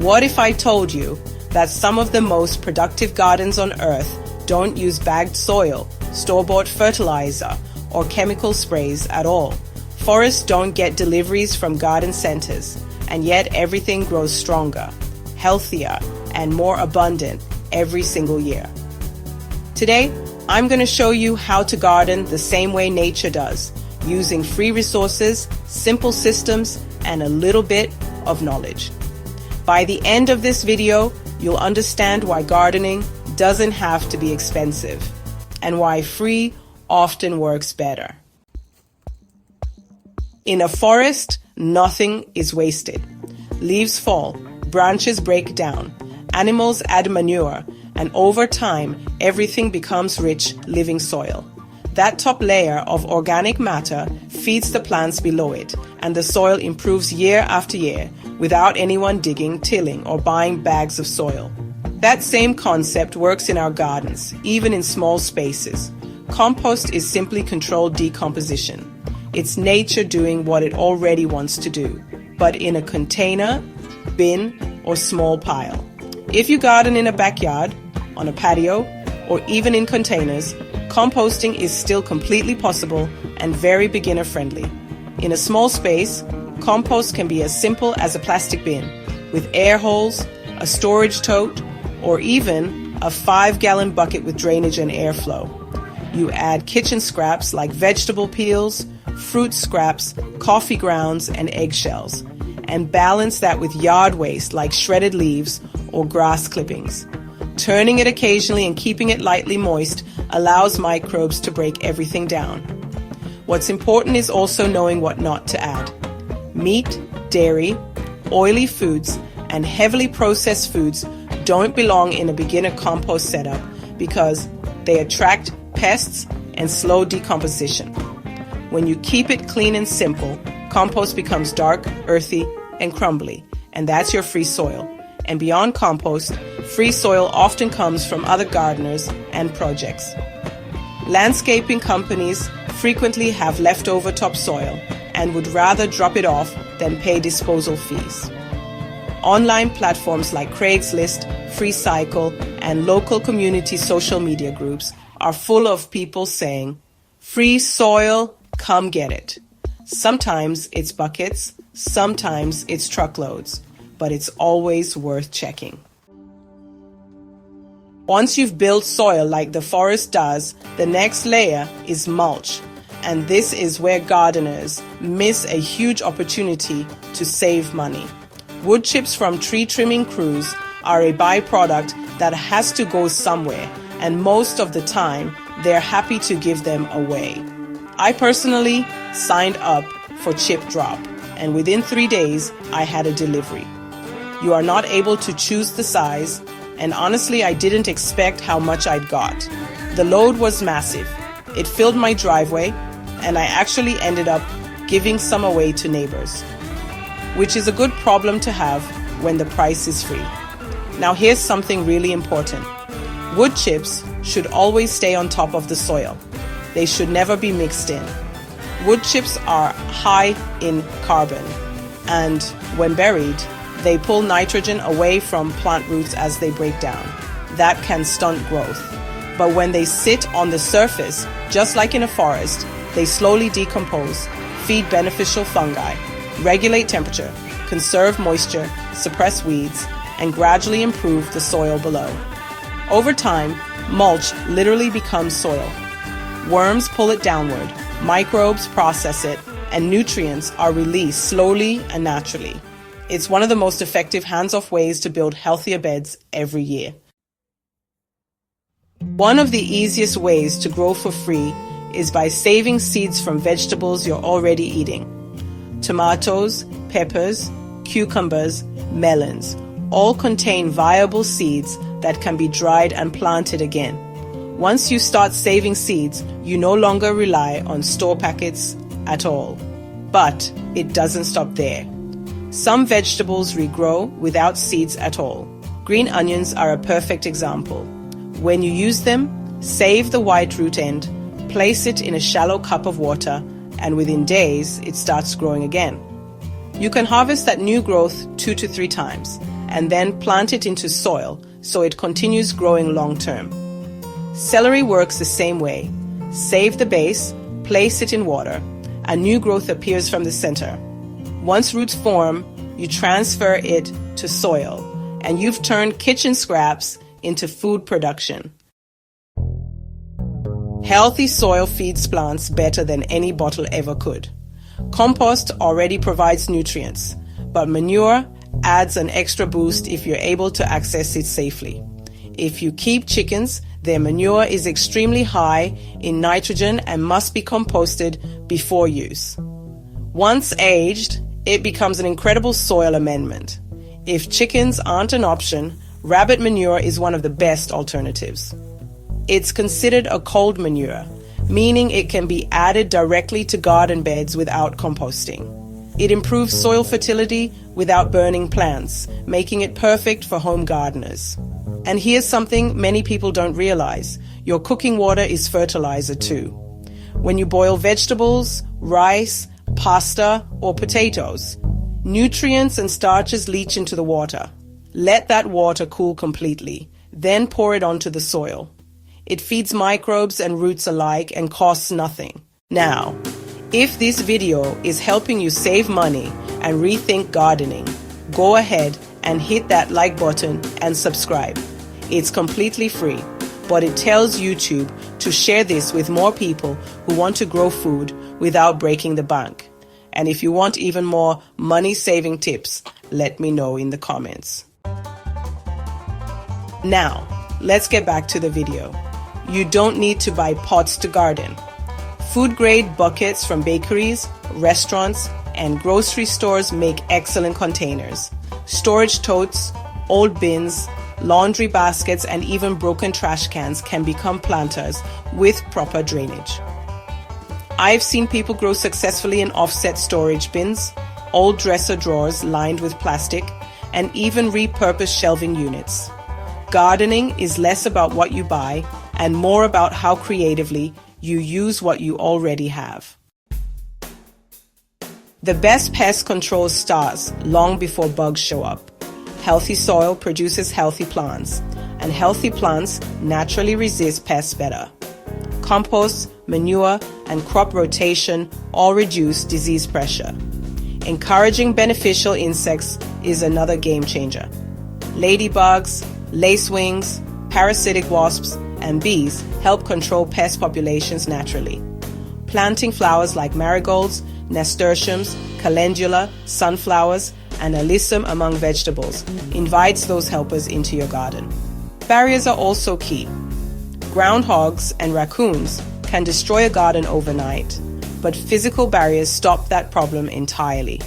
What if I told you that some of the most productive gardens on earth don't use bagged soil, store-bought fertilizer, or chemical sprays at all? Forests don't get deliveries from garden centers, and yet everything grows stronger, healthier, and more abundant every single year. Today, I'm going to show you how to garden the same way nature does, using free resources, simple systems, and a little bit of knowledge. By the end of this video, you'll understand why gardening doesn't have to be expensive, and why free often works better. In a forest, nothing is wasted. Leaves fall, branches break down, animals add manure, and over time, everything becomes rich, living soil. That top layer of organic matter feeds the plants below it, and the soil improves year after year without anyone digging, tilling, or buying bags of soil. That same concept works in our gardens, even in small spaces. Compost is simply controlled decomposition. It's nature doing what it already wants to do, but in a container, bin, or small pile. If you garden in a backyard, on a patio, or even in containers, composting is still completely possible and very beginner friendly. In a small space, compost can be as simple as a plastic bin with air holes, a storage tote, or even a 5-gallon bucket with drainage and airflow. You add kitchen scraps like vegetable peels, fruit scraps, coffee grounds, and eggshells, and balance that with yard waste like shredded leaves or grass clippings. Turning it occasionally and keeping it lightly moist allows microbes to break everything down. What's important is also knowing what not to add. Meat, dairy, oily foods, and heavily processed foods don't belong in a beginner compost setup because they attract pests and slow decomposition. When you keep it clean and simple, compost becomes dark, earthy, and crumbly, and that's your free soil. And beyond compost, free soil often comes from other gardeners and projects. Landscaping companies frequently have leftover topsoil and would rather drop it off than pay disposal fees. Online platforms like Craigslist, FreeCycle, and local community social media groups are full of people saying, "Free soil, come get it." Sometimes it's buckets, sometimes it's truckloads, but it's always worth checking. Once you've built soil like the forest does, the next layer is mulch, and this is where gardeners miss a huge opportunity to save money. Wood chips from tree trimming crews are a byproduct that has to go somewhere, and most of the time, they're happy to give them away. I personally signed up for Chip Drop, and within 3 days, I had a delivery. You are not able to choose the size, and honestly, I didn't expect how much I'd got. The load was massive. It filled my driveway, and I actually ended up giving some away to neighbors, which is a good problem to have when the price is free. Now here's something really important. Wood chips should always stay on top of the soil. They should never be mixed in. Wood chips are high in carbon, and when buried, they pull nitrogen away from plant roots as they break down. That can stunt growth. But when they sit on the surface, just like in a forest, they slowly decompose, feed beneficial fungi, regulate temperature, conserve moisture, suppress weeds, and gradually improve the soil below. Over time, mulch literally becomes soil. Worms pull it downward, microbes process it, and nutrients are released slowly and naturally. It's one of the most effective hands-off ways to build healthier beds every year. One of the easiest ways to grow for free is by saving seeds from vegetables you're already eating. Tomatoes, peppers, cucumbers, melons all contain viable seeds that can be dried and planted again. Once you start saving seeds, you no longer rely on store packets at all. But it doesn't stop there. Some vegetables regrow without seeds at all. Green onions are a perfect example. When you use them, save the white root end, place it in a shallow cup of water, and within days, it starts growing again. You can harvest that new growth 2 to 3 times, and then plant it into soil so it continues growing long term. Celery works the same way. Save the base, place it in water. A new growth appears from the center. Once roots form, you transfer it to soil, and you've turned kitchen scraps into food production. Healthy soil feeds plants better than any bottle ever could. Compost already provides nutrients, but manure adds an extra boost if you're able to access it safely. If you keep chickens, their manure is extremely high in nitrogen and must be composted before use. Once aged, it becomes an incredible soil amendment. If chickens aren't an option, rabbit manure is one of the best alternatives. It's considered a cold manure, meaning it can be added directly to garden beds without composting. It improves soil fertility without burning plants, making it perfect for home gardeners. And here's something many people don't realize. Your cooking water is fertilizer too. When you boil vegetables, rice, pasta, or potatoes, nutrients and starches leach into the water. Let that water cool completely, then pour it onto the soil. It feeds microbes and roots alike and costs nothing. Now, if this video is helping you save money and rethink gardening, go ahead and hit that like button and subscribe. It's completely free, but it tells YouTube to share this with more people who want to grow food without breaking the bank. And if you want even more money-saving tips, let me know in the comments. Now, let's get back to the video. You don't need to buy pots to garden. Food-grade buckets from bakeries, restaurants, and grocery stores make excellent containers. Storage totes, old bins, laundry baskets, and even broken trash cans can become planters with proper drainage. I've seen people grow successfully in offset storage bins, old dresser drawers lined with plastic, and even repurposed shelving units. Gardening is less about what you buy and more about how creatively you use what you already have. The best pest control starts long before bugs show up. Healthy soil produces healthy plants, and healthy plants naturally resist pests better. Compost, manure, and crop rotation all reduce disease pressure. Encouraging beneficial insects is another game changer. Ladybugs, lacewings, parasitic wasps, and bees help control pest populations naturally. Planting flowers like marigolds, nasturtiums, calendula, sunflowers, and alyssum among vegetables invites those helpers into your garden. Barriers are also key. Groundhogs and raccoons can destroy a garden overnight, but physical barriers stop that problem entirely.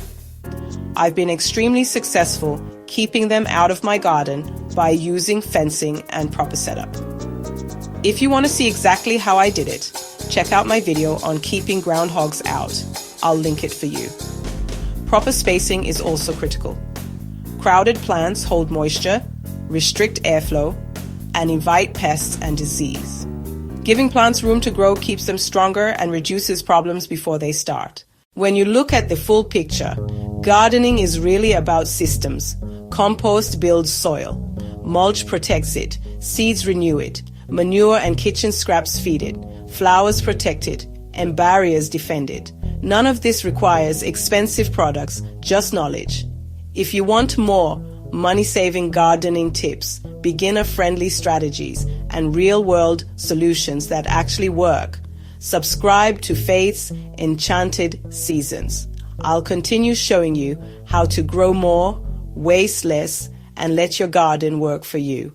I've been extremely successful keeping them out of my garden by using fencing and proper setup. If you want to see exactly how I did it, check out my video on keeping groundhogs out. I'll link it for you. Proper spacing is also critical. Crowded plants hold moisture, restrict airflow, and invite pests and disease. Giving plants room to grow keeps them stronger and reduces problems before they start. When you look at the full picture, gardening is really about systems. Compost builds soil. Mulch protects it. Seeds renew it. Manure and kitchen scraps feed it. Flowers protect it. And barriers defend it. None of this requires expensive products, just knowledge. If you want more money-saving gardening tips, beginner-friendly strategies, and real-world solutions that actually work, subscribe to Faith's Enchanted Seasons. I'll continue showing you how to grow more, waste less, and let your garden work for you.